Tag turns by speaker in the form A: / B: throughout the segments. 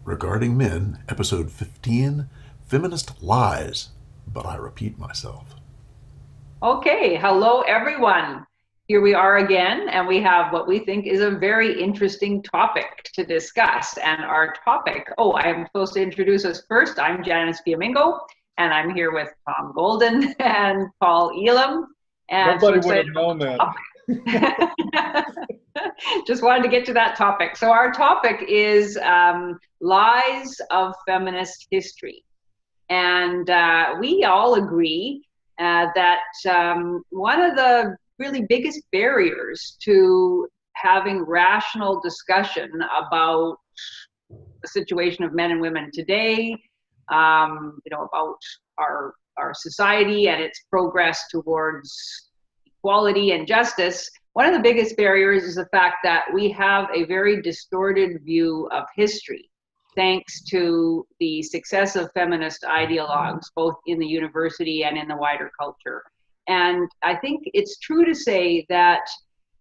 A: Regarding Men, Episode 15, Feminist Lies, but I repeat myself.
B: Okay, hello everyone. Here we are again, and we have what we think is a very interesting topic to discuss. And our topic, I am supposed to introduce us first. I'm Janice Fiamingo, and I'm here with Tom Golden and Paul Elam. And
C: nobody would have known that.
B: Just wanted to get to that topic. So our topic is lies of feminist history. And we all agree that one of the really biggest barriers to having rational discussion about the situation of men and women today, about our society and its progress towards equality and justice, one of the biggest barriers is the fact that we have a very distorted view of history, thanks to the success of feminist ideologues, both in the university and in the wider culture. And I think it's true to say that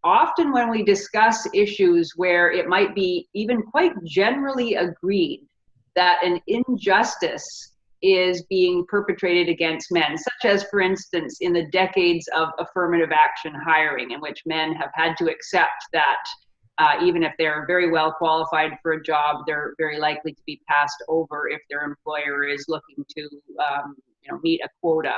B: often when we discuss issues where it might be even quite generally agreed that an injustice is being perpetrated against men, such as, for instance, in the decades of affirmative action hiring, in which men have had to accept that even if they're very well qualified for a job, they're very likely to be passed over if their employer is looking to meet a quota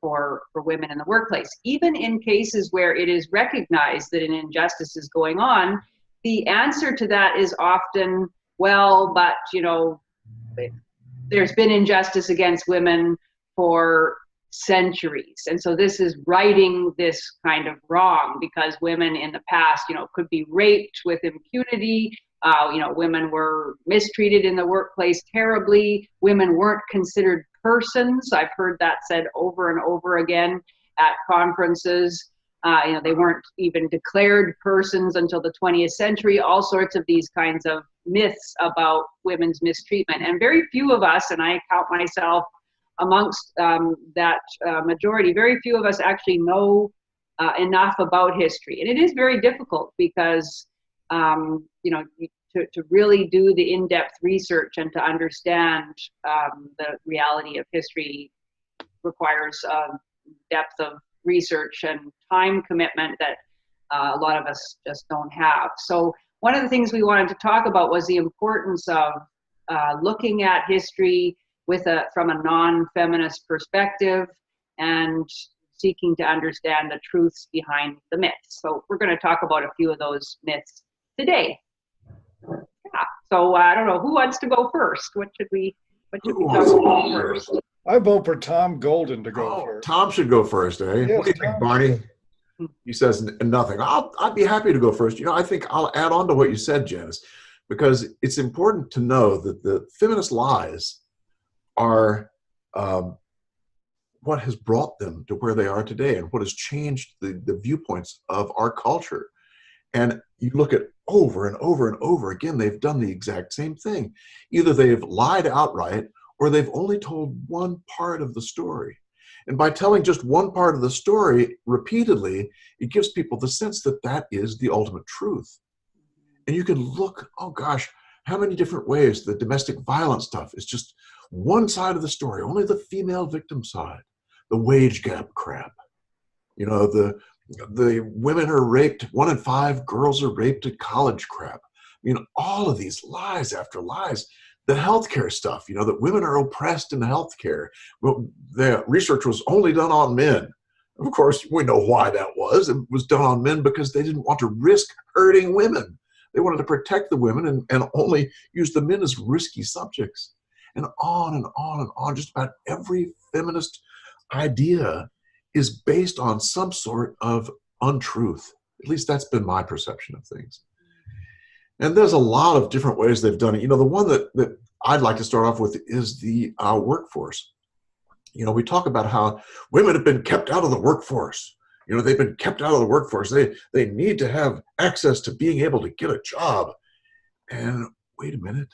B: for women in the workplace. Even in cases where it is recognized that an injustice is going on, the answer to that is often, well, but there's been injustice against women for centuries, and so this is righting this kind of wrong, because women in the past could be raped with impunity. Women were mistreated in the workplace terribly. Women weren't considered persons. I've heard that said over and over again at conferences. They weren't even declared persons until the 20th century. All sorts of these kinds of myths about women's mistreatment, and very few of us, and I count myself amongst that majority, very few of us actually know enough about history. And it is very difficult because, to really do the in-depth research and to understand the reality of history requires depth of research and time commitment that a lot of us just don't have. So one of the things we wanted to talk about was the importance of looking at history from a non-feminist perspective and seeking to understand the truths behind the myths. So we're going to talk about a few of those myths today. Yeah. So I don't know, who wants to go first? What should we talk about first?
C: I vote for Tom Golden to go first.
A: Tom should go first, eh?
C: Yes,
A: what do you think, Barney? He says nothing. I'd be happy to go first. I think I'll add on to what you said, Janice, because it's important to know that the feminist lies are what has brought them to where they are today and what has changed the viewpoints of our culture. And you look at over and over and over again, they've done the exact same thing. Either they've lied outright or they've only told one part of the story. And by telling just one part of the story repeatedly, it gives people the sense that that is the ultimate truth. And you can look, oh gosh, how many different ways the domestic violence stuff is just one side of the story, only the female victim side. The wage gap crap. The women are raped, 1 in 5 girls are raped at college crap. All of these lies after lies. The healthcare stuff, that women are oppressed in healthcare. Well, the research was only done on men. Of course, we know why that was. It was done on men because they didn't want to risk hurting women. They wanted to protect the women and only use the men as risky subjects. And on and on and on. Just about every feminist idea is based on some sort of untruth. At least that's been my perception of things. And there's a lot of different ways they've done it. The one that I'd like to start off with is the workforce. We talk about how women have been kept out of the workforce. They've been kept out of the workforce. They need to have access to being able to get a job. And wait a minute.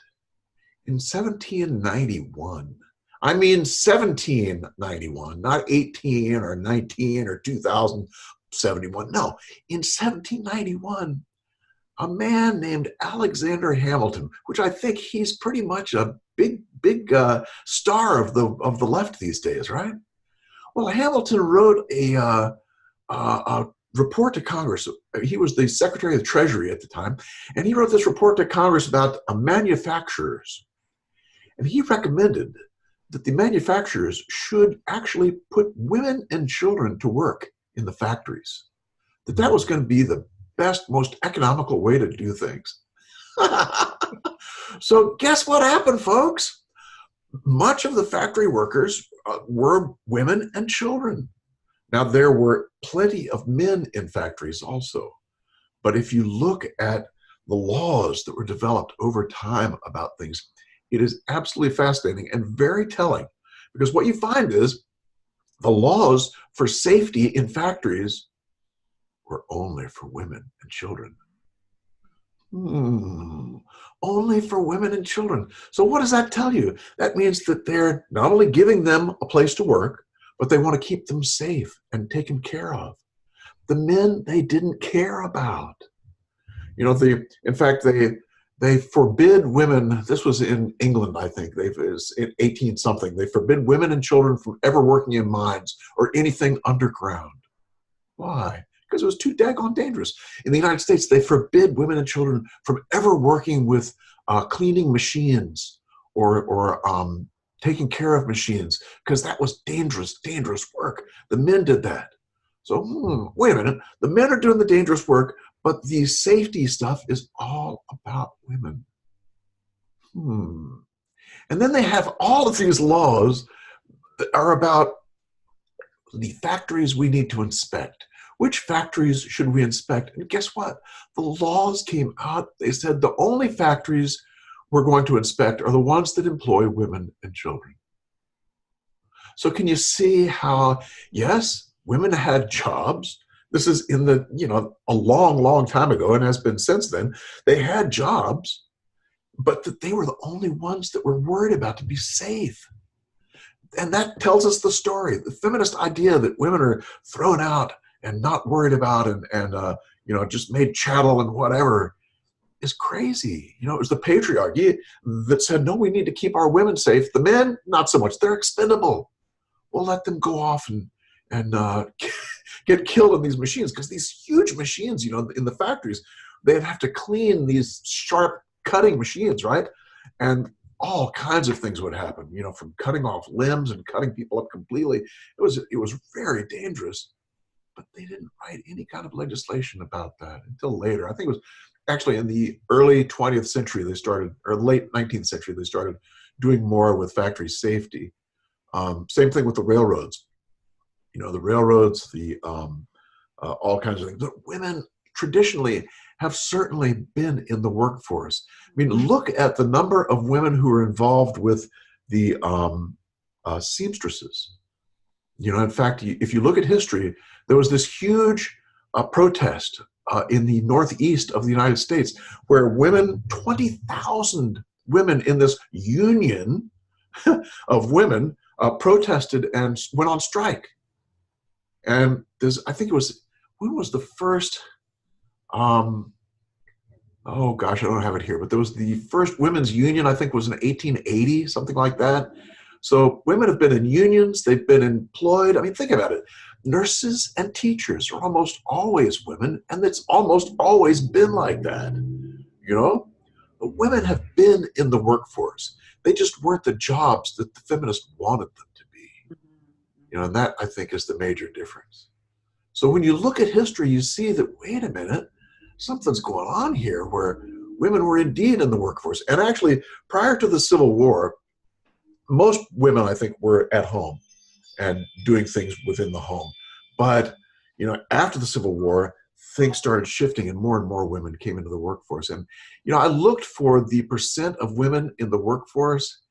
A: In 1791, I mean 1791, not 18 or 19 or 2071. No, in 1791, a man named Alexander Hamilton, which I think he's pretty much a big star of the left these days, right? Well, Hamilton wrote a report to Congress. He was the Secretary of the Treasury at the time, and he wrote this report to Congress about manufacturers. And he recommended that the manufacturers should actually put women and children to work in the factories, that was going to be the best, most economical way to do things. So guess what happened, folks? Much of the factory workers were women and children. Now, there were plenty of men in factories also. But if you look at the laws that were developed over time about things, it is absolutely fascinating and very telling, because what you find is the laws for safety in factories were only for women and children. Only for women and children. So what does that tell you? That means that they're not only giving them a place to work, but they want to keep them safe and taken care of. The men they didn't care about. You know, in fact, they forbid women, this was in England, I think, it was in 18 something, they forbid women and children from ever working in mines or anything underground. Why? Because it was too daggone dangerous. In the United States, they forbid women and children from ever working with cleaning machines or taking care of machines, because that was dangerous work. The men did that. So, wait a minute, the men are doing the dangerous work, but the safety stuff is all about women. And then they have all of these laws that are about the factories we need to inspect. Which factories should we inspect? And guess what? The laws came out. They said the only factories we're going to inspect are the ones that employ women and children. So can you see how, yes, women had jobs. This is in the, a long time ago, and has been since then. They had jobs, but that they were the only ones that were worried about to be safe. And that tells us the story. The feminist idea that women are thrown out and not worried about and just made chattel and whatever is crazy. It was the patriarchy that said, no, we need to keep our women safe. The men, not so much. They're expendable. We'll let them go off and get killed in these machines, because these huge machines, in the factories, they'd have to clean these sharp cutting machines, right? And all kinds of things would happen, from cutting off limbs and cutting people up completely. It was very dangerous. But they didn't write any kind of legislation about that until later. I think it was actually in the early 20th century they started, or late 19th century, they started doing more with factory safety. Same thing with the railroads. The railroads, all kinds of things. But women traditionally have certainly been in the workforce. I mean, look at the number of women who are involved with the seamstresses. In fact, if you look at history, there was this huge protest in the northeast of the United States where 20,000 women in this union of women protested and went on strike. And I think it was, when was the first, oh gosh, I don't have it here, but there was the first women's union, I think was in 1880, something like that. So women have been in unions, they've been employed. I mean, think about it. Nurses and teachers are almost always women, and it's almost always been like that. But women have been in the workforce. They just weren't the jobs that the feminists wanted them to be. And that, I think, is the major difference. So when you look at history, you see that, wait a minute, something's going on here where women were indeed in the workforce. And actually, prior to the Civil War, most women, I think, were at home and doing things within the home. But, after the Civil War, things started shifting and more women came into the workforce. And, I looked for the percent of women in the workforce,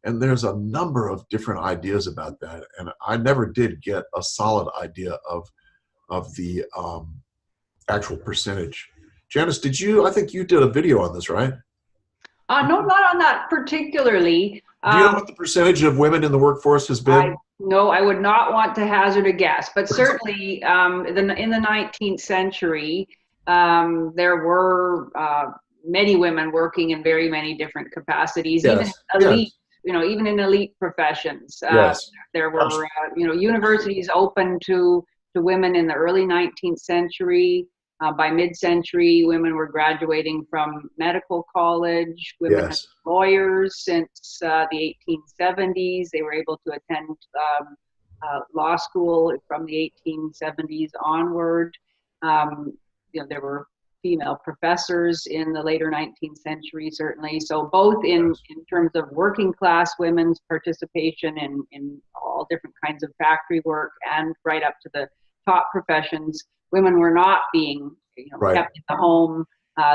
A: and there's a number of different ideas about that. And I never did get a solid idea of the actual percentage. Janice, I think you did a video on this, right?
B: No, not on that particularly.
A: Do you know what the percentage of women in the workforce has been?
B: No, I would not want to hazard a guess, but certainly in the 19th century, There were many women working in very many different capacities, even elite, even in elite professions. There were, universities open to women in the early 19th century. By mid-century, women were graduating from medical college. Women had lawyers since the 1870s. They were able to attend law school from the 1870s onward. There were female professors in the later 19th century, certainly. So both in terms of working class women's participation in all different kinds of factory work and right up to the top professions, women were not being kept in the home.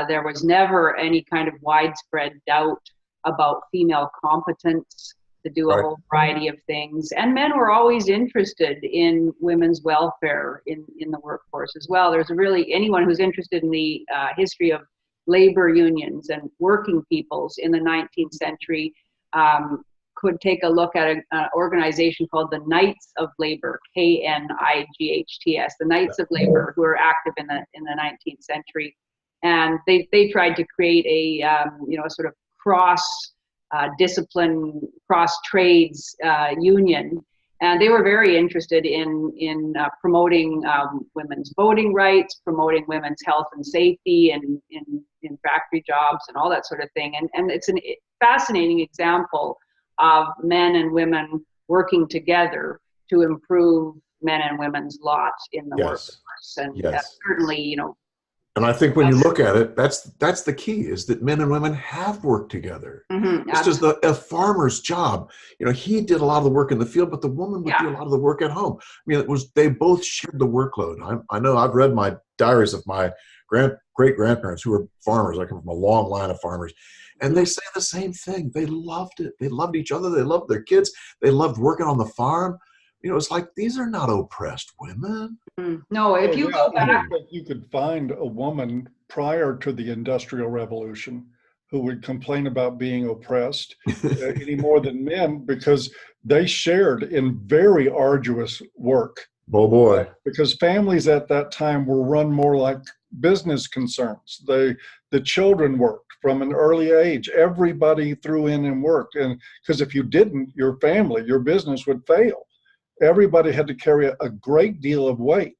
B: There was never any kind of widespread doubt about female competence to do a whole variety of things. And men were always interested in women's welfare in the workforce as well. There's anyone who's interested in the history of labor unions and working peoples in the 19th century could take a look at an organization called the Knights of Labor, KNIGHTS, the Knights of Labor, who were active in the 19th century. And they tried to create a sort of cross-discipline, cross-trades union. And they were very interested in promoting women's voting rights, promoting women's health and safety in factory jobs and all that sort of thing. And it's a fascinating example of men and women working together to improve men and women's lot in the workforce. And certainly,
A: and I think when you look at it, that's the key, is that men and women have worked together. It's just a farmer's job. He did a lot of the work in the field, but the woman would do a lot of the work at home. I mean, they both shared the workload. I know I've read my diaries of my great-grandparents who were farmers. I come from a long line of farmers. And they say the same thing. They loved it. They loved each other. They loved their kids. They loved working on the farm. It's like, these are not oppressed women.
B: No, if you go back.
C: You could find a woman prior to the Industrial Revolution who would complain about being oppressed any more than men, because they shared in very arduous work.
A: Oh boy.
C: Because families at that time were run more like business concerns. The children worked from an early age. Everybody threw in and worked. And because if you didn't, your family, your business would fail. Everybody had to carry a great deal of weight.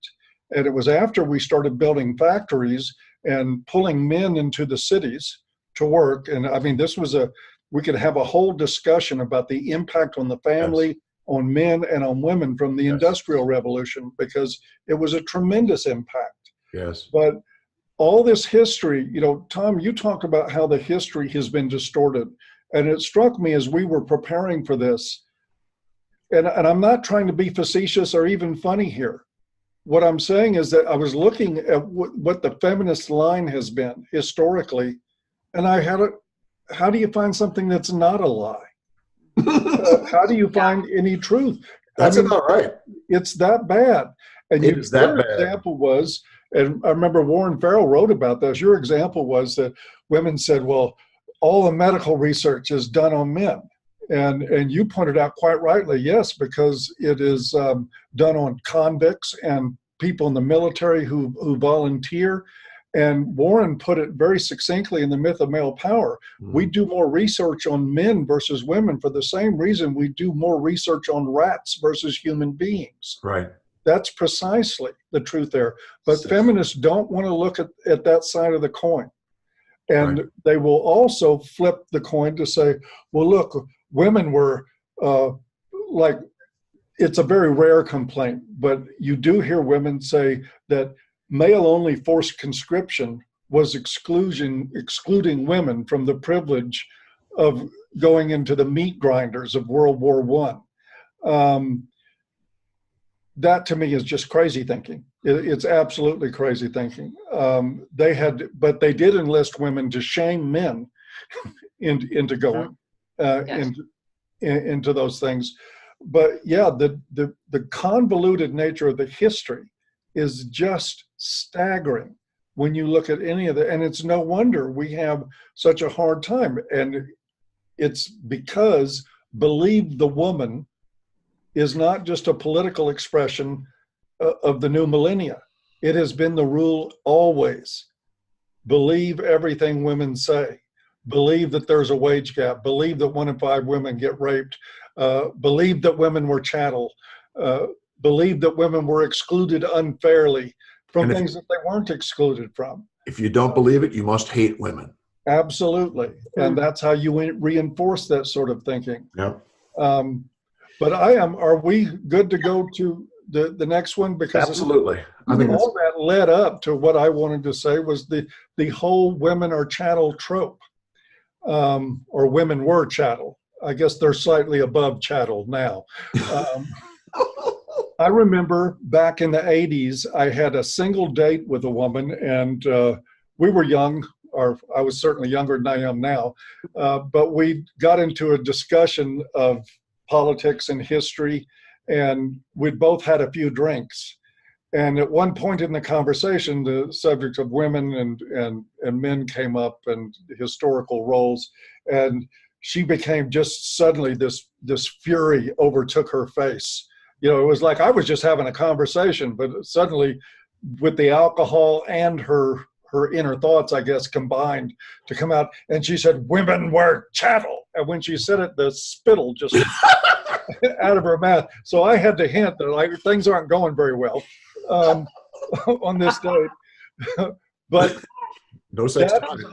C: And it was after we started building factories and pulling men into the cities to work. And I mean, we could have a whole discussion about the impact on the family, on men and on women from the Industrial Revolution, because it was a tremendous impact.
A: Yes.
C: But all this history, Tom, you talked about how the history has been distorted. And it struck me as we were preparing for this, and I'm not trying to be facetious or even funny here. What I'm saying is that I was looking at what the feminist line has been historically, and how do you find something that's not a lie? How do you find any truth?
A: That's about right.
C: It's that bad. And
A: it is that bad.
C: Example was, and I remember Warren Farrell wrote about this, your example was that women said, well, all the medical research is done on men. And you pointed out quite rightly, yes, because it is done on convicts and people in the military who volunteer. And Warren put it very succinctly in The Myth of Male Power. We do more research on men versus women for the same reason we do more research on rats versus human beings.
A: Right.
C: That's precisely the truth there. But feminists don't want to look at that side of the coin. And they will also flip the coin to say, well, look, women were it's a very rare complaint, but you do hear women say that male-only forced conscription was excluding women from the privilege of going into the meat grinders of World War I. That to me is just crazy thinking. It's absolutely crazy thinking. But they did enlist women to shame men into going into those things. But yeah, the convoluted nature of the history is just staggering when you look at any of it. And it's no wonder we have such a hard time. And it's because Believe the Woman is not just a political expression of the new millennia. It has been the rule always. Believe everything women say. Believe that there's a wage gap. Believe that 1 in 5 women get raped. Believe that women were chattel. Believe that women were excluded unfairly from things that they weren't excluded from.
A: If you don't believe it, you must hate women.
C: Absolutely. And that's how you reinforce that sort of thinking.
A: Yeah.
C: But are we good to go to the next one? Because
A: absolutely. I think
C: all that led up to what I wanted to say was the whole women are chattel trope, or women were chattel. I guess they're slightly above chattel now. I remember back in the 80s, I had a single date with a woman, and we were young, or I was certainly younger than I am now, but we got into a discussion of politics and history, and we'd both had a few drinks. And at one point in the conversation, the subject of women and men came up, and historical roles, and she became just suddenly this fury overtook her face. You know, it was like I was just having a conversation, but suddenly with the alcohol and her inner thoughts, I guess, combined to come out, and she said, "Women were chattel." And when she said it, the spittle just out of her mouth. So I had to hint that like things aren't going very well on this date. But
A: no sex.
C: That's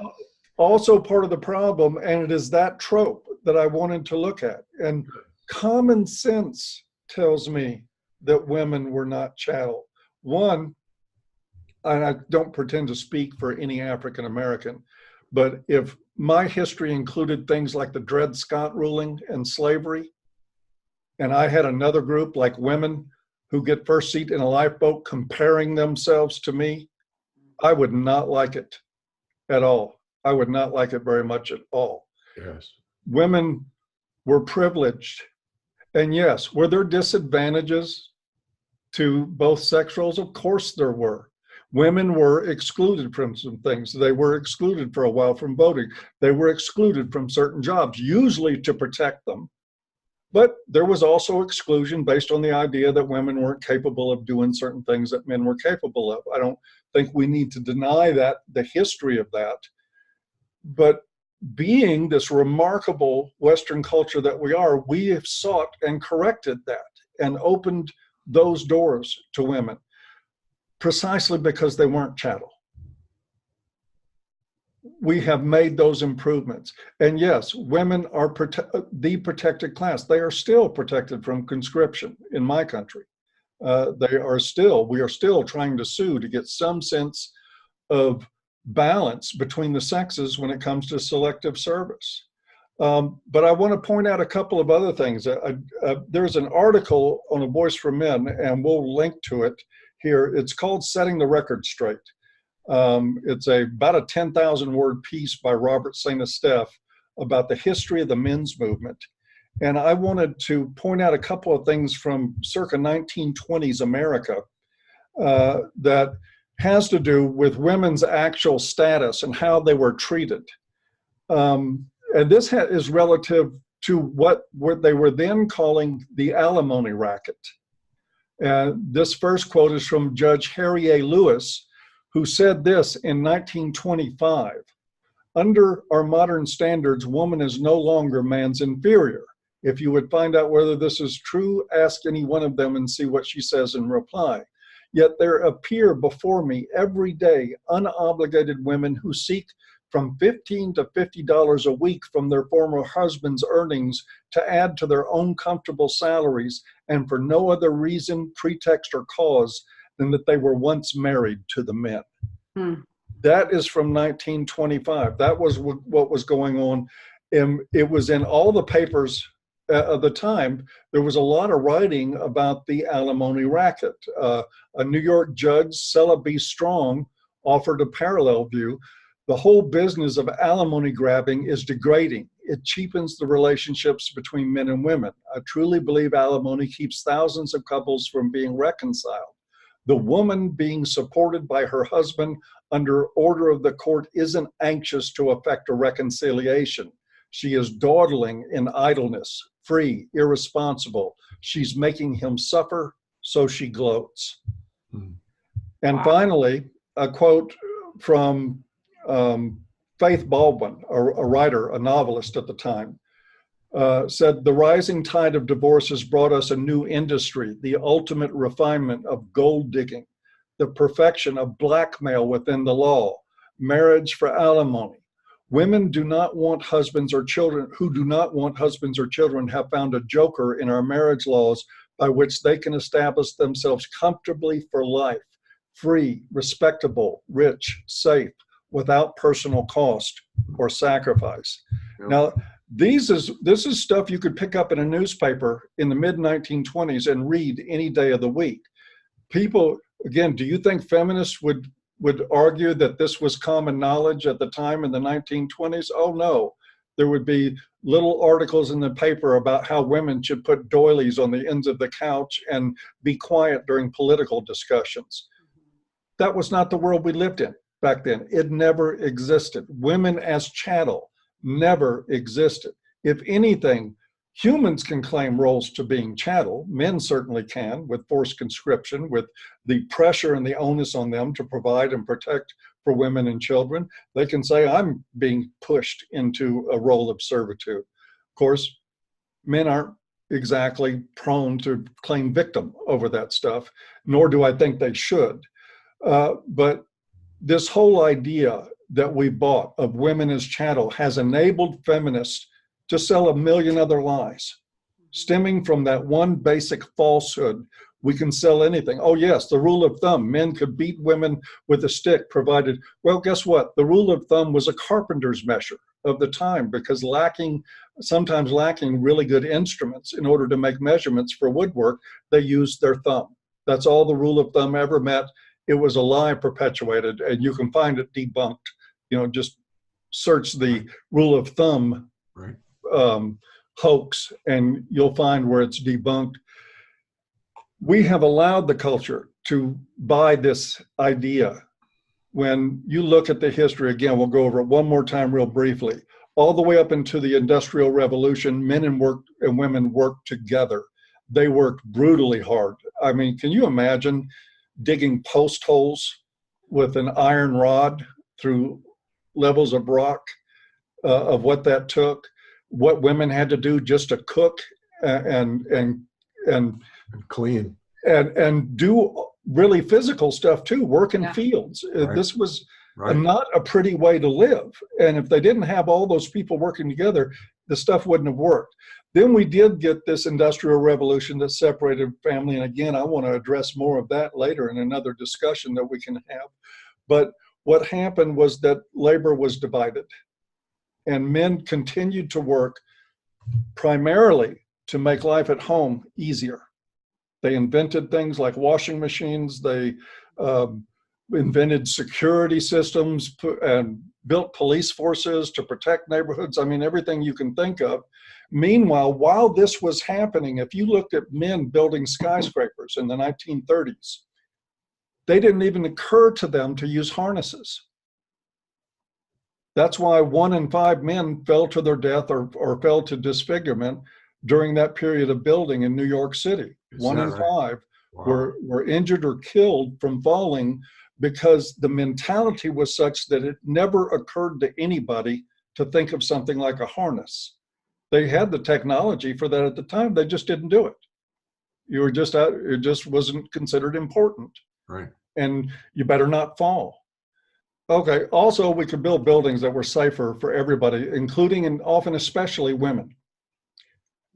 C: also part of the problem, and it is that trope that I wanted to look at. And common sense tells me that women were not chattel. One, and I don't pretend to speak for any African American, but if my history included things like the Dred Scott ruling and slavery, and I had another group like women who get first seat in a lifeboat comparing themselves to me, I would not like it at all. I would not like it very much at all.
A: Yes.
C: Women were privileged. And yes, were there disadvantages to both sex roles? Of course there were. Women were excluded from some things. They were excluded for a while from voting. They were excluded from certain jobs, usually to protect them. But there was also exclusion based on the idea that women weren't capable of doing certain things that men were capable of. I don't think we need to deny that, the history of that. But being this remarkable Western culture that we are, we have sought and corrected that and opened those doors to women precisely because they weren't chattel. We have made those improvements. And yes, women are the protected class. They are still protected from conscription in my country. We are still trying to sue to get some sense of balance between the sexes when it comes to selective service. But I want to point out a couple of other things. There's an article on A Voice for Men, and we'll link to it here. It's called Setting the Record Straight. It's about a 10,000 word piece by Robert St. Estephe about the history of the men's movement. And I wanted to point out a couple of things from circa 1920s America that has to do with women's actual status and how they were treated. And this is relative to what they were then calling the alimony racket. This first quote is from Judge Harry A. Lewis, who said this in 1925. Under our modern standards, woman is no longer man's inferior. If you would find out whether this is true, ask any one of them and see what she says in reply. Yet there appear before me every day unobligated women who seek from $15 to $50 a week from their former husband's earnings to add to their own comfortable salaries, and for no other reason, pretext, or cause than that they were once married to the men. That is from 1925. That was what was going on. It was in all the papers of the time. There was a lot of writing about the alimony racket. A New York judge, Sella B. Strong, offered a parallel view. The whole business of alimony grabbing is degrading. It cheapens the relationships between men and women. I truly believe alimony keeps thousands of couples from being reconciled. The woman being supported by her husband under order of the court isn't anxious to effect a reconciliation. She is dawdling in idleness, free, irresponsible. She's making him suffer, so she gloats. And finally, a quote from Faith Baldwin, a writer, a novelist at the time, said, "The rising tide of divorces brought us a new industry, the ultimate refinement of gold digging, the perfection of blackmail within the law, marriage for alimony. Women do not want husbands or children who do not want husbands or children have found a joker in our marriage laws by which they can establish themselves comfortably for life, free, respectable, rich, safe, without personal cost or sacrifice." Yep. Now, this is stuff you could pick up in a newspaper in the mid-1920s and read any day of the week. People, again, do you think feminists would argue that this was common knowledge at the time in the 1920s? Oh no. There would be little articles in the paper about how women should put doilies on the ends of the couch and be quiet during political discussions. That was not the world we lived in back then. It never existed. Women as chattel never existed. If anything, humans can claim roles to being chattel. Men certainly can, with forced conscription, with the pressure and the onus on them to provide and protect for women and children. They can say, I'm being pushed into a role of servitude. Of course, men aren't exactly prone to claim victim over that stuff, nor do I think they should. But this whole idea that we bought of women as chattel has enabled feminists to sell a million other lies. Stemming from that one basic falsehood, we can sell anything. Oh yes, the rule of thumb, men could beat women with a stick provided, well, guess what? The rule of thumb was a carpenter's measure of the time, because sometimes lacking really good instruments in order to make measurements for woodwork, they used their thumb. That's all the rule of thumb ever meant. It was a lie perpetuated, and you can find it debunked. Just search the rule of thumb hoax, and you'll find where it's debunked. We have allowed the culture to buy this idea. When you look at the history, again, we'll go over it one more time real briefly. All the way up into the Industrial Revolution, men and women worked together. They worked brutally hard. I mean, can you imagine digging post holes with an iron rod through levels of rock, of what that took, what women had to do just to cook and
A: clean
C: and do really physical stuff too, work in fields. Right. This was not a pretty way to live. And if they didn't have all those people working together, the stuff wouldn't have worked. Then we did get this Industrial Revolution that separated family. And again, I want to address more of that later in another discussion that we can have. But what happened was that labor was divided, and men continued to work primarily to make life at home easier. They invented things like washing machines. They invented security systems and built police forces to protect neighborhoods. I mean, everything you can think of. Meanwhile, while this was happening, if you looked at men building skyscrapers in the 1930s, they didn't even occur to them to use harnesses. That's why 1 in 5 men fell to their death or fell to disfigurement during that period of building in New York City. 1 in 5 were injured or killed from falling because the mentality was such that it never occurred to anybody to think of something like a harness. They had the technology for that at the time. They just didn't do it. You were just out, it just wasn't considered important.
A: Right.
C: And you better not fall. Okay, also we could build buildings that were safer for everybody, including and often especially women.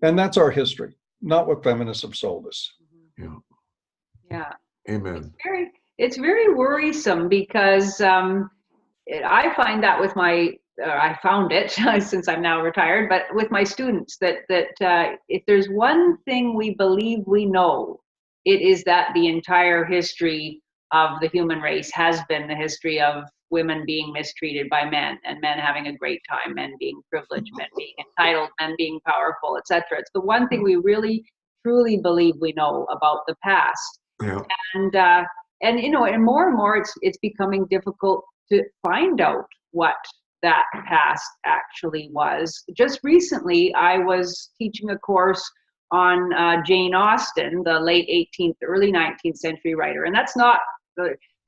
C: And that's our history, not what feminists have sold us.
A: Yeah.
B: Yeah.
A: Amen.
B: It's very worrisome because I find that with I found it since I'm now retired, but with my students that if there's one thing we believe we know, it is that the entire history of the human race has been the history of women being mistreated by men, and men having a great time, men being privileged, men being entitled, men being powerful, etc. It's the one thing we really truly believe we know about the past.
A: Yeah.
B: And more and more it's becoming difficult to find out what that past actually was. Just recently, I was teaching a course on Jane Austen, the late 18th, early 19th century writer, and that's not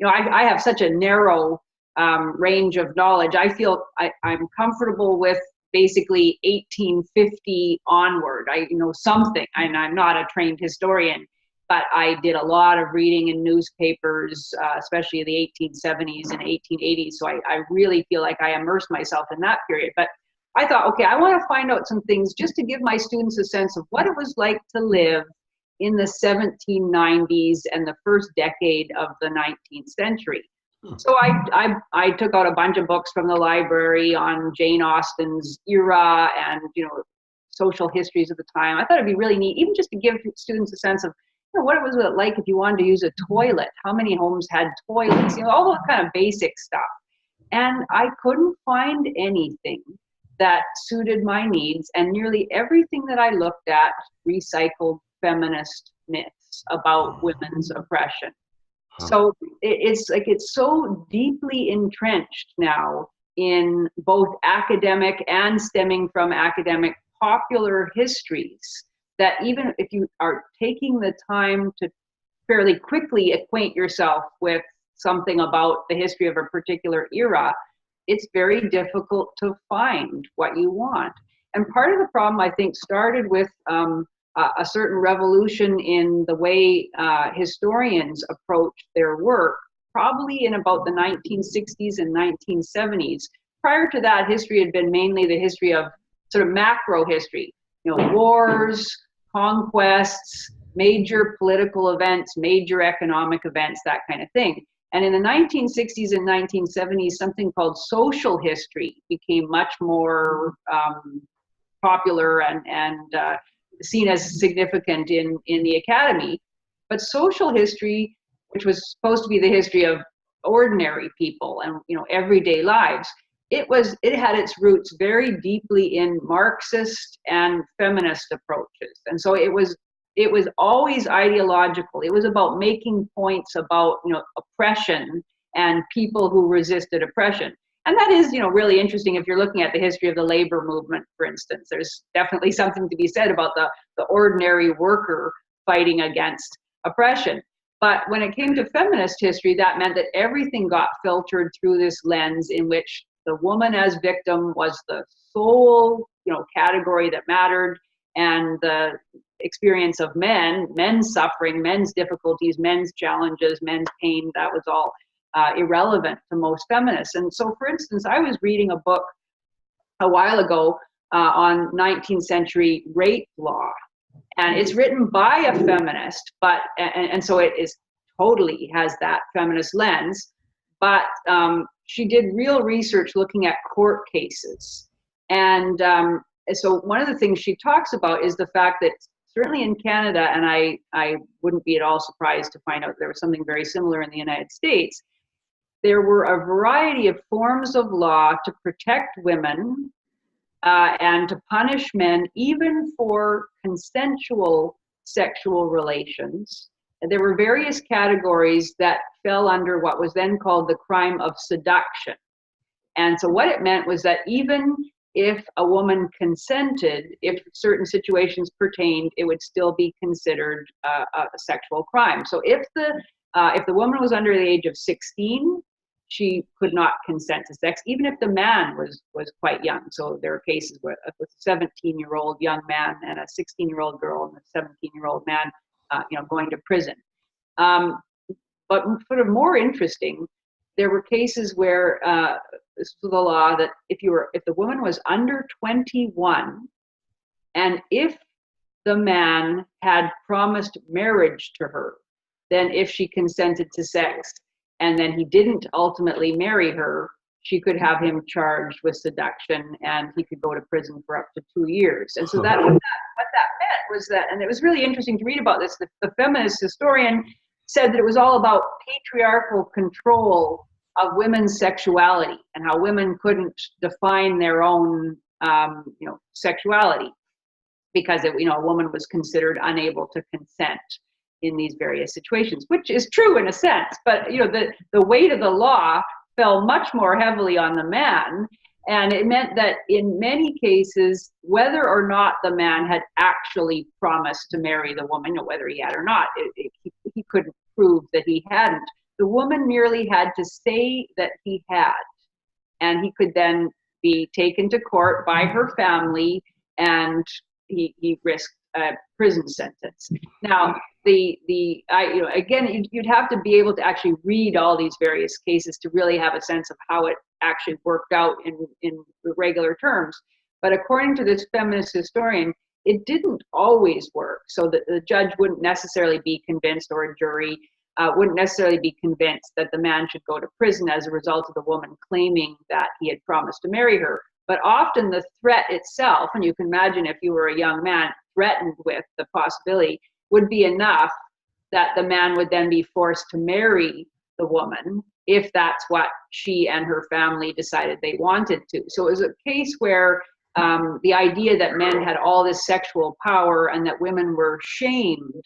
B: I have such a narrow range of knowledge. I feel I'm comfortable with basically 1850 onward. I know something, and I'm not a trained historian, but I did a lot of reading in newspapers, especially the 1870s and 1880s. So I really feel like I immersed myself in that period. But I thought, okay, I want to find out some things just to give my students a sense of what it was like to live in the 1790s and the first decade of the 19th century. So I took out a bunch of books from the library on Jane Austen's era and, social histories of the time. I thought it'd be really neat, even just to give students a sense of, what it was like if you wanted to use a toilet, how many homes had toilets, all that kind of basic stuff. And I couldn't find anything that suited my needs, and nearly everything that I looked at recycled feminist myths about women's oppression. So it's so deeply entrenched now in both academic and stemming from academic popular histories that even if you are taking the time to fairly quickly acquaint yourself with something about the history of a particular era, it's very difficult to find what you want. And part of the problem, I think, started with a certain revolution in the way historians approach their work, probably in about the 1960s and 1970s. Prior to that, history had been mainly the history of sort of macro history, wars, conquests, major political events, major economic events, that kind of thing. And in the 1960s and 1970s, something called social history became much more popular and seen as significant in the academy. But social history, which was supposed to be the history of ordinary people and everyday lives, it had its roots very deeply in Marxist and feminist approaches. And so it was always ideological. It was about making points about oppression and people who resisted oppression. And that is, really interesting if you're looking at the history of the labor movement, for instance. There's definitely something to be said about the ordinary worker fighting against oppression. But when it came to feminist history, that meant that everything got filtered through this lens in which the woman as victim was the sole, category that mattered, and the experience of men's suffering, men's difficulties, men's challenges, men's pain, that was all irrelevant to most feminists. And so, for instance, I was reading a book a while ago on 19th century rape law, and it's written by a feminist, but and so it is totally has that feminist lens, but she did real research looking at court cases. And so one of the things she talks about is the fact that certainly in Canada, and I wouldn't be at all surprised to find out there was something very similar in the United States, there were a variety of forms of law to protect women and to punish men, even for consensual sexual relations. And there were various categories that fell under what was then called the crime of seduction. And so what it meant was that even if a woman consented, if certain situations pertained, it would still be considered a sexual crime. So if the woman was under the age of 16, she could not consent to sex, even if the man was quite young. So there are cases where with a 17-year-old young man and a 16-year-old girl and a 17-year-old man, going to prison. But sort of more interesting, there were cases where this was the law that if the woman was under 21, and if the man had promised marriage to her, then if she consented to sex and then he didn't ultimately marry her, she could have him charged with seduction and he could go to prison for up to 2 years. And so what that meant was that, and it was really interesting to read about this, the feminist historian said that it was all about patriarchal control of women's sexuality and how women couldn't define their own, sexuality because a woman was considered unable to consent in these various situations, which is true in a sense, but the weight of the law fell much more heavily on the man, and it meant that in many cases, whether or not the man had actually promised to marry the woman, whether he had or not, he couldn't prove that he hadn't. The woman merely had to say that he had, and he could then be taken to court by her family, and he risked a prison sentence. Now, again, you'd have to be able to actually read all these various cases to really have a sense of how it actually worked out in regular terms. But according to this feminist historian, it didn't always work. So that the judge wouldn't necessarily be convinced, or a jury wouldn't necessarily be convinced that the man should go to prison as a result of the woman claiming that he had promised to marry her. But often the threat itself, and you can imagine if you were a young man threatened with the possibility, would be enough that the man would then be forced to marry the woman if that's what she and her family decided they wanted to. So it was a case where the idea that men had all this sexual power and that women were shamed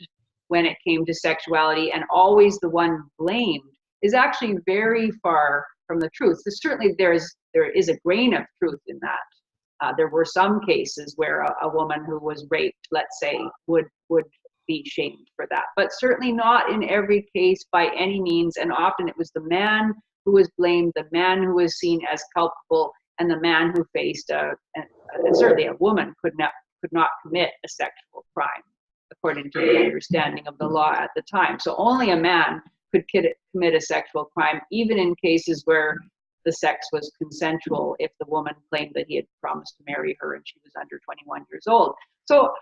B: when it came to sexuality and always the one blamed is actually very far from the truth. So certainly there is a grain of truth in that. There were some cases where a woman who was raped, let's say, would be shamed for that, but certainly not in every case by any means. And often it was the man who was blamed, the man who was seen as culpable, and the man who faced and certainly a woman could not commit a sexual crime according to the understanding of the law at the time. So only a man could commit a sexual crime, even in cases where the sex was consensual, if the woman claimed that he had promised to marry her and she was under 21 years old. So,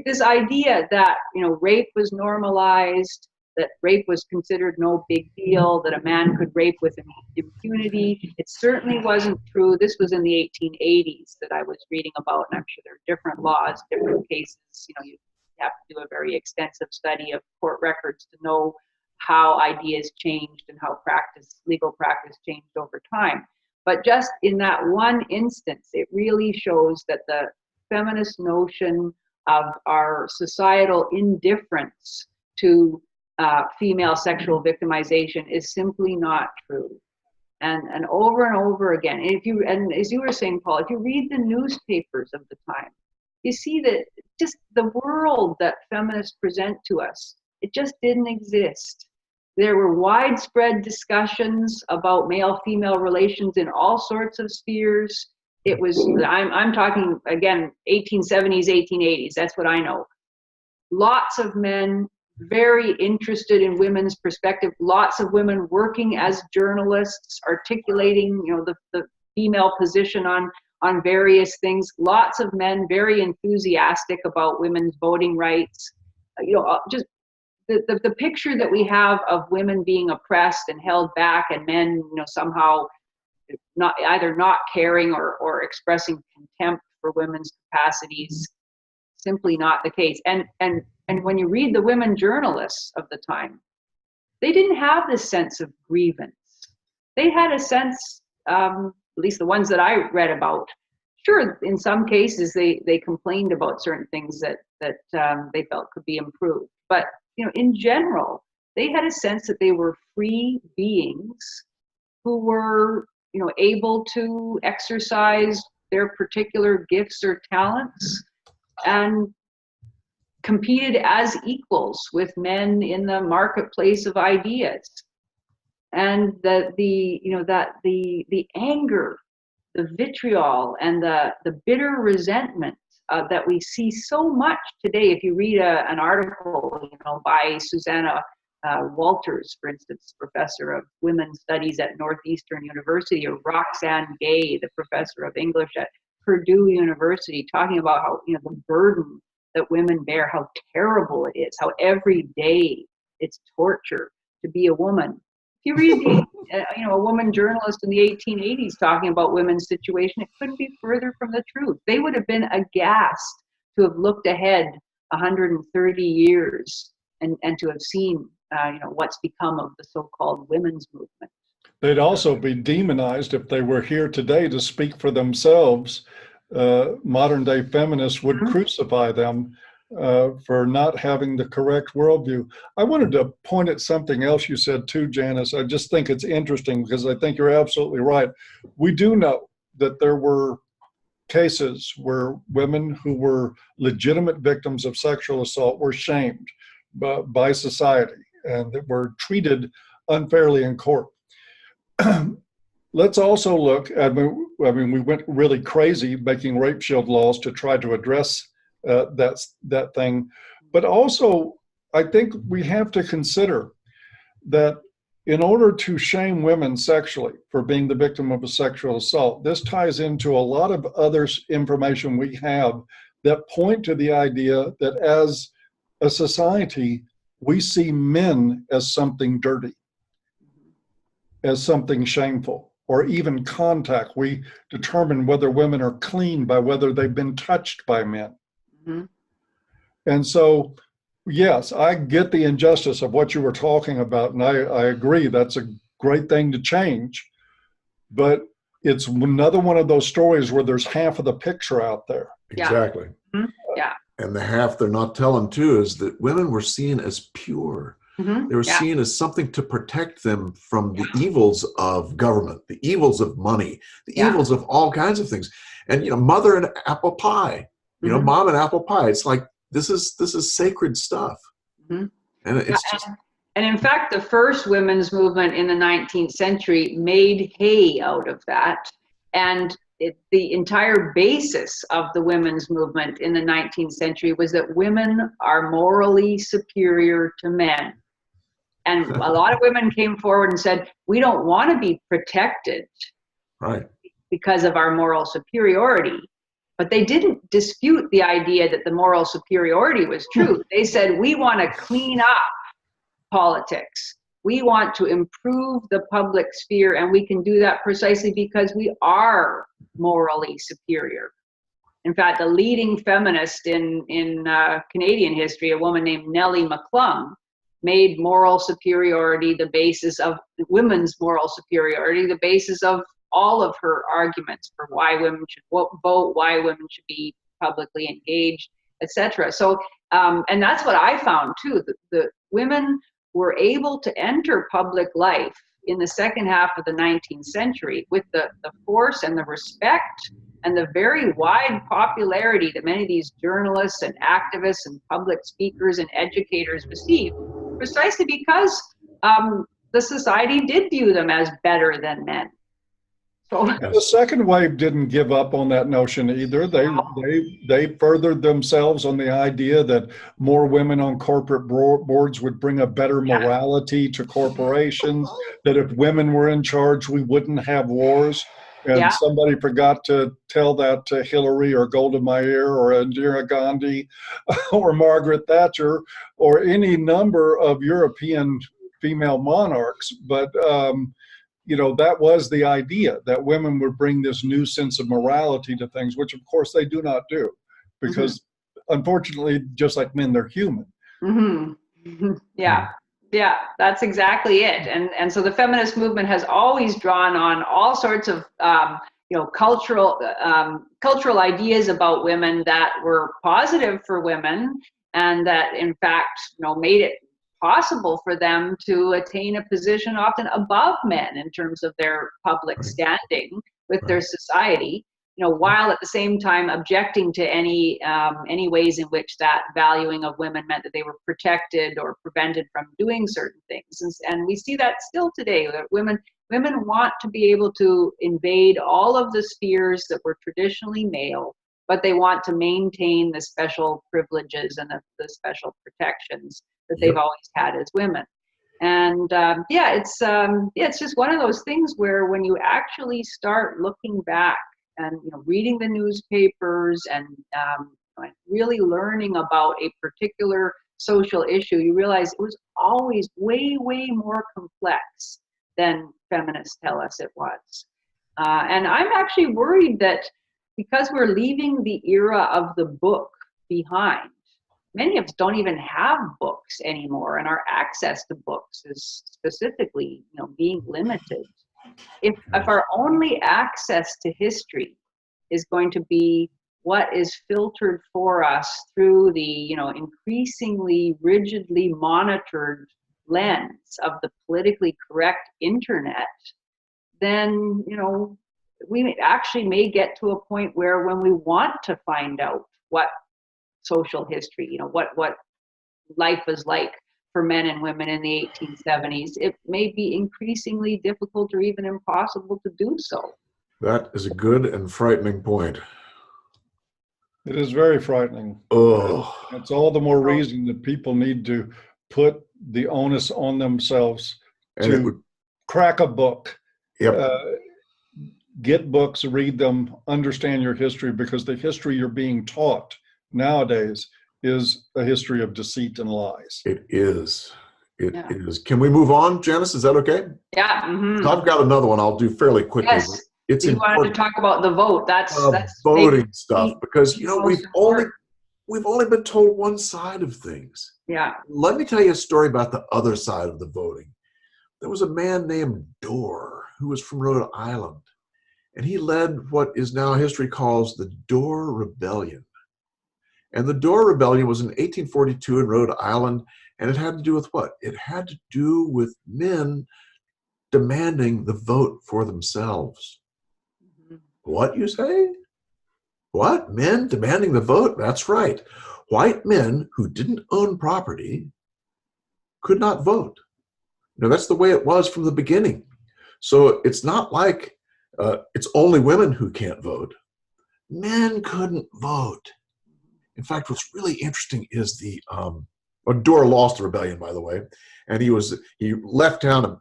B: this idea that, rape was normalized, that rape was considered no big deal, that a man could rape with impunity, it certainly wasn't true. This was in the 1880s that I was reading about, and I'm sure there are different laws, different cases. You have to do a very extensive study of court records to know how ideas changed and how legal practice changed over time. But just in that one instance, it really shows that the feminist notion of our societal indifference to female sexual victimization is simply not true. And over again, and as you were saying, Paul, if you read the newspapers of the time, you see that just the world that feminists present to us, it just didn't exist. There were widespread discussions about male-female relations in all sorts of spheres. It was, I'm talking, again, 1870s, 1880s, that's what I know. Lots of men very interested in women's perspective, lots of women working as journalists, articulating, the female position on various things, lots of men very enthusiastic about women's voting rights. Just the picture that we have of women being oppressed and held back, and men, somehow either not caring or expressing contempt for women's capacities, simply not the case. And when you read the women journalists of the time, they didn't have this sense of grievance. They had a sense, at least the ones that I read about, sure, in some cases they complained about certain things that they felt could be improved. But in general, they had a sense that they were free beings who were able to exercise their particular gifts or talents and competed as equals with men in the marketplace of ideas. And the anger, the vitriol, and the bitter resentment that we see so much today. If you read an article, by Susanna Walters, for instance, professor of women's studies at Northeastern University, or Roxanne Gay, the professor of English at Purdue University, talking about how the burden that women bear, how terrible it is, how every day it's torture to be a woman. If you read a woman journalist in the 1880s talking about women's situation, it couldn't be further from the truth. They would have been aghast to have looked ahead 130 years and to have seen what's become of the so-called women's movement.
C: They'd also be demonized if they were here today to speak for themselves. Modern day feminists would crucify them for not having the correct worldview. I wanted to point at something else you said too, Janice. I just think it's interesting because I think you're absolutely right. We do know that there were cases where women who were legitimate victims of sexual assault were shamed by society and that were treated unfairly in court. Let's also look at, I mean, we went really crazy making rape shield laws to try to address that thing. But also, I think we have to consider that in order to shame women sexually for being the victim of a sexual assault, this ties into a lot of other information we have that point to the idea that as a society, we see men as something dirty, as something shameful, or even contact. We determine whether women are clean by whether they've been touched by men. Mm-hmm. And so, yes, I get the injustice of what you were talking about, and I agree that's a great thing to change, but it's another one of those stories where there's half of the picture out there.
A: Exactly.
B: Mm-hmm. Yeah.
A: And the half they're not telling too is that women were seen as pure. Mm-hmm. They were seen as something to protect them from the evils of government, the evils of money, the evils of all kinds of things. And, mother and apple pie, mom and apple pie. It's like, this is sacred stuff. Mm-hmm. And it's just.
B: And in fact, the first women's movement in the 19th century made hay out of that. And the entire basis of the women's movement in the 19th century was that women are morally superior to men. And a lot of women came forward and said, we don't want to be protected because of our moral superiority. But they didn't dispute the idea that the moral superiority was true. They said, we want to clean up politics. We want to improve the public sphere, and we can do that precisely because we are morally superior. In fact, the leading feminist in Canadian history, a woman named Nellie McClung, made moral superiority the basis of women's moral superiority, the basis of all of her arguments for why women should vote, why women should be publicly engaged, etc. So, and that's what I found too, the women were able to enter public life in the second half of the 19th century with the force and the respect and the very wide popularity that many of these journalists and activists and public speakers and educators received, precisely because the society did view them as better than men. So
C: the second wave didn't give up on that notion either. They furthered themselves on the idea that more women on corporate boards would bring a better morality to corporations, that if women were in charge, we wouldn't have wars. And somebody forgot to tell that to Hillary or Golda Meir or Indira Gandhi or Margaret Thatcher or any number of European female monarchs. But that was the idea, that women would bring this new sense of morality to things, which of course they do not do, because unfortunately, just like men, they're human.
B: Mm-hmm. Yeah, that's exactly it. And so the feminist movement has always drawn on all sorts of cultural ideas about women that were positive for women, and that in fact made it possible for them to attain a position often above men in terms of their public standing with their society, while at the same time objecting to any ways in which that valuing of women meant that they were protected or prevented from doing certain things. And we see that still today, that women want to be able to invade all of the spheres that were traditionally male, but they want to maintain the special privileges and the special protections that they've always had as women. And it's just one of those things where when you actually start looking back and reading the newspapers and really learning about a particular social issue, you realize it was always way, way more complex than feminists tell us it was. And I'm actually worried that because we're leaving the era of the book behind, many of us don't even have books anymore, and our access to books is specifically, being limited. If our only access to history is going to be what is filtered for us through the, increasingly rigidly monitored lens of the politically correct internet, then, we actually may get to a point where when we want to find out what social history, what life is like for men and women in the 1870s, it may be increasingly difficult or even impossible to do so.
A: That is a good and frightening point.
C: It is very frightening.
A: Oh,
C: It's all the more reason that people need to put the onus on themselves
A: and it would,
C: to crack a book,
A: yep.
C: get books, read them, understand your history, because the history you're being taught nowadays is a history of deceit and lies.
A: It is. It is. Can we move on, Janice? Is that okay?
B: Yeah. Mm-hmm.
A: I've got another one I'll do fairly quickly.
B: Yes.
A: It's
B: you wanted to talk about the vote. That's
A: voting stuff, because we've
B: important.
A: only been told one side of things.
B: Yeah.
A: Let me tell you a story about the other side of the voting. There was a man named Dorr who was from Rhode Island, and he led what is now history calls the Dorr Rebellion. And the Dorr Rebellion was in 1842 in Rhode Island, and it had to do with what? It had to do with men demanding the vote for themselves. Mm-hmm. What, you say? What? Men demanding the vote? That's right. White men who didn't own property could not vote. Now, that's the way it was from the beginning. So it's not like it's only women who can't vote. Men couldn't vote. In fact, what's really interesting is Dorr lost the rebellion, by the way, and he left town and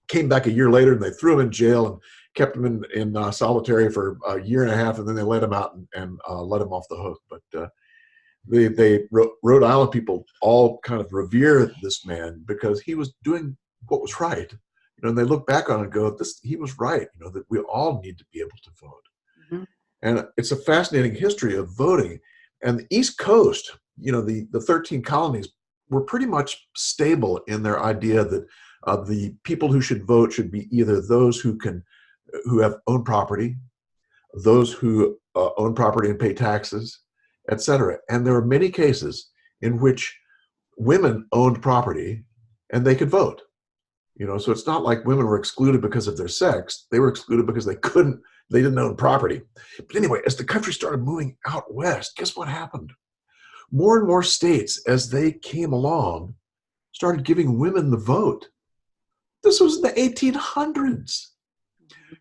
A: came back a year later, and they threw him in jail and kept him in solitary for a year and a half, and then they let him out and let him off the hook. But Rhode Island people all kind of revere this man because he was doing what was right. And they look back on it and go, he was right, that we all need to be able to vote. Mm-hmm. And it's a fascinating history of voting. And the East Coast, the 13 colonies were pretty much stable in their idea that the people who should vote should be either those who have owned property, those who own property and pay taxes, etc. And there were many cases in which women owned property and they could vote. So it's not like women were excluded because of their sex. They were excluded because they didn't own property. But anyway, as the country started moving out west, guess what happened? More and more states, as they came along, started giving women the vote. This was in the 1800s.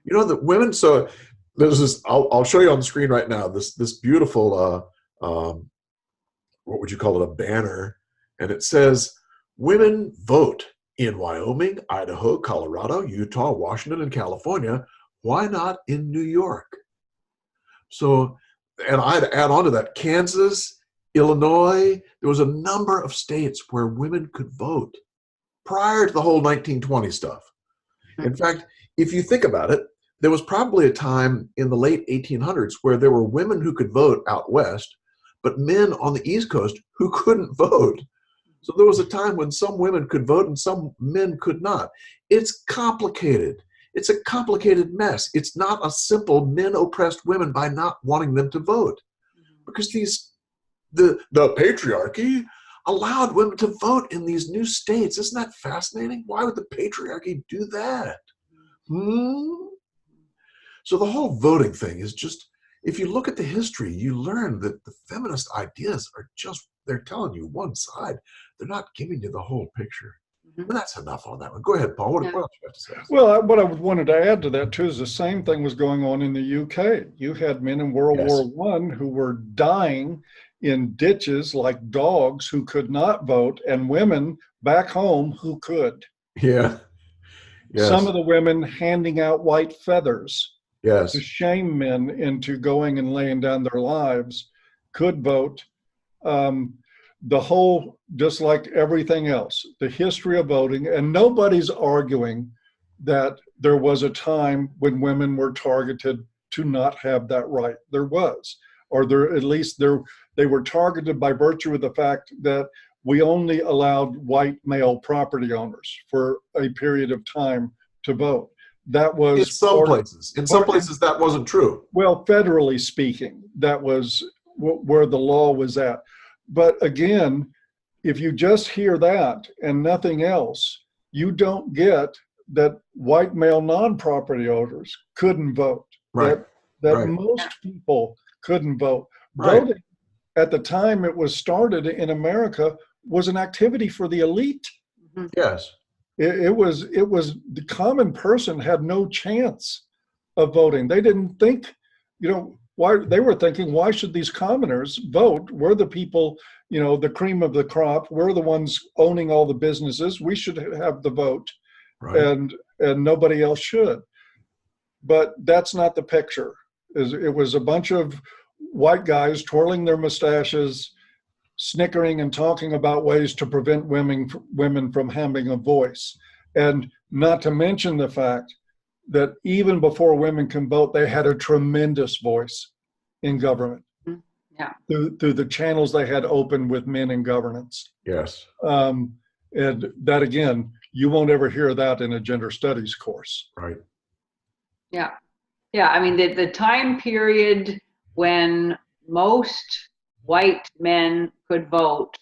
A: That women, so there's this, I'll show you on the screen right now, this beautiful, what would you call it, a banner, and it says, "Women vote in Wyoming, Idaho, Colorado, Utah, Washington, and California. Why not in New York?" So, and I'd add on to that, Kansas, Illinois, there was a number of states where women could vote prior to the whole 1920 stuff. In fact, if you think about it, there was probably a time in the late 1800s where there were women who could vote out west, but men on the East Coast who couldn't vote. So there was a time when some women could vote and some men could not. It's complicated. It's a complicated mess. It's not a simple men oppressed women by not wanting them to vote, because the patriarchy allowed women to vote in these new states. Isn't that fascinating? Why would the patriarchy do that? So the whole voting thing is just, if you look at the history, you learn that the feminist ideas are just, they're telling you one side. They're not giving you the whole picture. And that's enough on that one. Go ahead, Paul. What else do you have to say?
C: Well, what I wanted to add to that, too, is the same thing was going on in the UK. You had men in World War I who were dying in ditches like dogs who could not vote, and women back home who could.
A: Yeah. Yes.
C: Some of the women handing out white feathers
A: to
C: shame men into going and laying down their lives could vote. The whole, just like everything else, the history of voting, and nobody's arguing that there was a time when women were targeted to not have that right. There was, or at least they were targeted by virtue of the fact that we only allowed white male property owners for a period of time to vote. That was
A: in some places. In some places that wasn't true.
C: Well, federally speaking, that was where the law was at. But again, if you just hear that and nothing else, you don't get that white male non-property owners couldn't vote.
A: Right.
C: That most people couldn't vote. Voting at the time it was started in America was an activity for the elite.
A: Yes.
C: It was the common person had no chance of voting. They didn't think, why they were thinking, why should these commoners vote? We're the people, the cream of the crop. We're the ones owning all the businesses. We should have the vote,
A: Right.
C: and nobody else should. But that's not the picture. It was a bunch of white guys twirling their mustaches, snickering and talking about ways to prevent women from having a voice. And not to mention the fact that even before women can vote, they had a tremendous voice in government.
B: Yeah.
C: Through the channels they had open with men in governance.
A: Yes.
C: And that, again, you won't ever hear that in a gender studies course.
A: Right.
B: Yeah. Yeah. I mean, the time period when most white men could vote,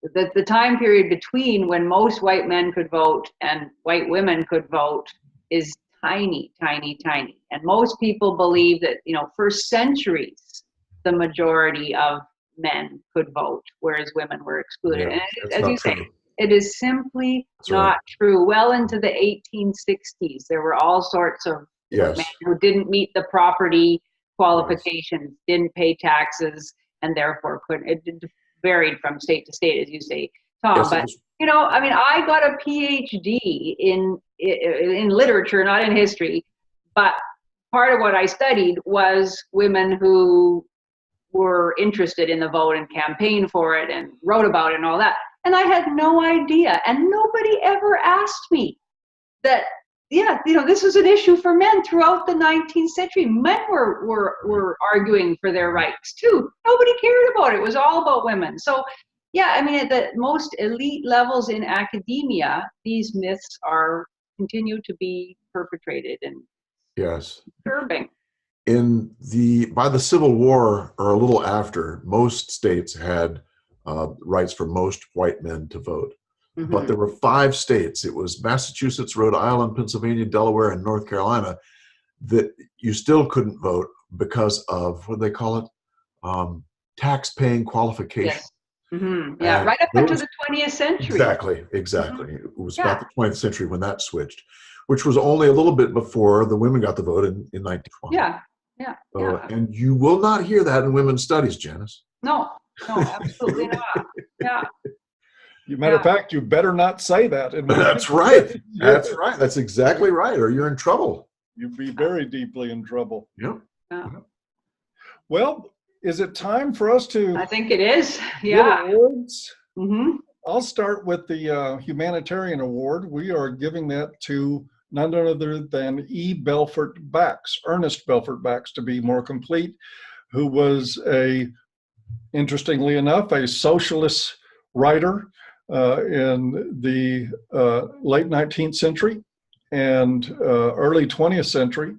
B: the time period between when most white men could vote and white women could vote is tiny, tiny, tiny. And most people believe that, for centuries, the majority of men could vote, whereas women were excluded.
A: Yeah,
B: And as you
A: true.
B: say, it is simply not true. Well into the 1860s, there were all sorts of men who didn't meet the property qualifications, didn't pay taxes, and therefore couldn't. It varied from state to state, as you say, Tom.
A: Yes,
B: but I mean, I got a PhD in literature, not in history, but part of what I studied was women who were interested in the vote and campaigned for it and wrote about it and all that. And I had no idea, and nobody ever asked me that. Yeah, this was an issue for men throughout the 19th century. Men were arguing for their rights too. Nobody cared about it. It was all about women. So, yeah, I mean, at the most elite levels in academia, these myths continue to be perpetrated and disturbing.
A: By the Civil War or a little after, most states had rights for most white men to vote. Mm-hmm. But there were 5 states, it was Massachusetts, Rhode Island, Pennsylvania, Delaware, and North Carolina, that you still couldn't vote because of, what do they call it? Tax-paying qualification.
B: Yes. Mm-hmm. Yeah, right up into the 20th century.
A: Exactly. Mm-hmm. It was about the 20th century when that switched, which was only a little bit before the women got the vote in 1920.
B: Yeah.
A: And you will not hear that in women's studies, Janice.
B: No, absolutely not. Yeah.
C: Matter of fact, you better not say that.
A: That's right. That's right. That's exactly right. Or you're in trouble.
C: You'd be very deeply in trouble.
A: Yeah.
C: Well, is it time for us to?
B: I think it is. Yeah.
C: Awards?
B: Mm-hmm.
C: I'll start with the Humanitarian Award. We are giving that to none other than Ernest Belfort Bax, to be more complete, who was interestingly enough, a socialist writer in the late 19th century and early 20th century.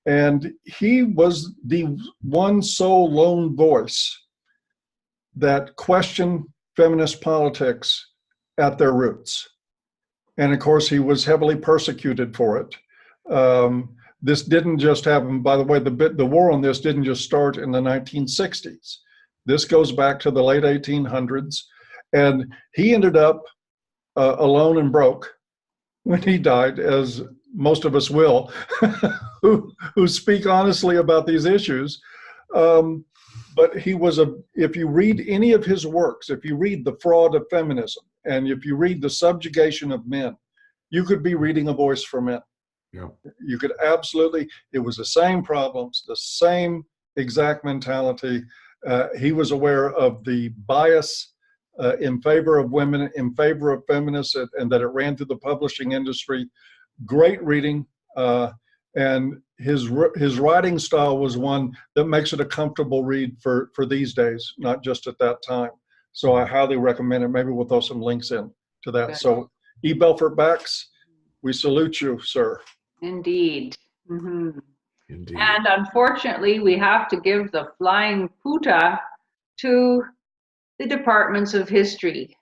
C: And he was the one sole lone voice that questioned feminist politics at their roots. And of course, he was heavily persecuted for it. This didn't just happen, by the way, the war on this didn't just start in the 1960s. This goes back to the late 1800s. And he ended up alone and broke when he died, as most of us will, who speak honestly about these issues. But he was if you read any of his works, if you read The Fraud of Feminism, and if you read The Subjugation of Men, you could be reading A Voice for Men.
A: Yeah.
C: You could absolutely, it was the same problems, the same exact mentality. He was aware of the bias in favor of women, in favor of feminists, and that it ran through the publishing industry. Great reading, and his writing style was one that makes it a comfortable read for these days, not just at that time. So I highly recommend it. Maybe we'll throw some links in to that. Okay. So E. Belfort Bax, we salute you, sir.
B: Indeed. Mm-hmm.
A: Indeed.
B: And unfortunately, we have to give the flying puta to the departments of history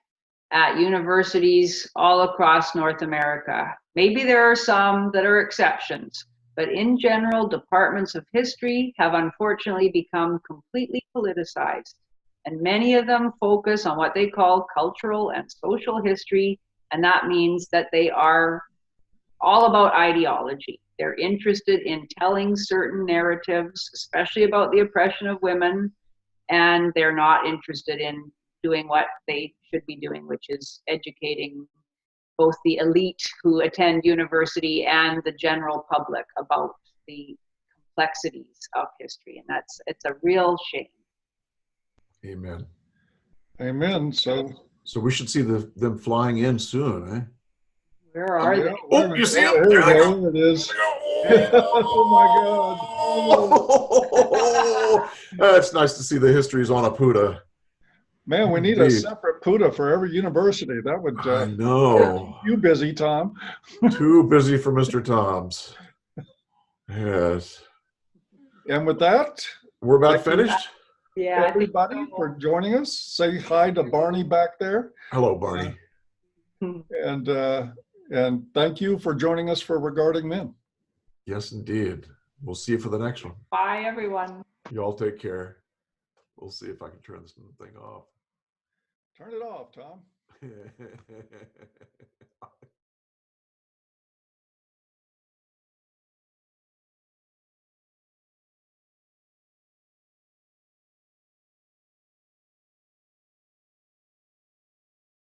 B: at universities all across North America. Maybe there are some that are exceptions, but in general, departments of history have unfortunately become completely politicized. And many of them focus on what they call cultural and social history, and that means that they are all about ideology. They're interested in telling certain narratives, especially about the oppression of women, and they're not interested in doing what they should be doing, which is educating both the elite who attend university and the general public about the complexities of history. And it's a real shame.
A: Amen.
C: Amen. So
A: we should see them flying in soon, eh?
B: Where are they?
A: Oh, you see them?
C: There
A: There
C: we
A: they
C: go.
A: go.
C: It is.
A: There they go.
C: Oh my God.
A: It's nice to see the histories on a PUTA.
C: Man, we need a separate PUTA for every university. That would
A: I know.
C: keep you busy, Tom.
A: Too busy for Mr. Tom's. Yes.
C: And with that,
A: We're about finished.
B: Yeah,
C: everybody for joining us. Say hi to Barney back there.
A: Hello, Barney.
C: And thank you for joining us for Regarding Men.
A: Yes, indeed. We'll see you for the next one.
B: Bye, everyone.
A: You all take care. We'll see if I can turn this thing off.
C: Turn it off, Tom.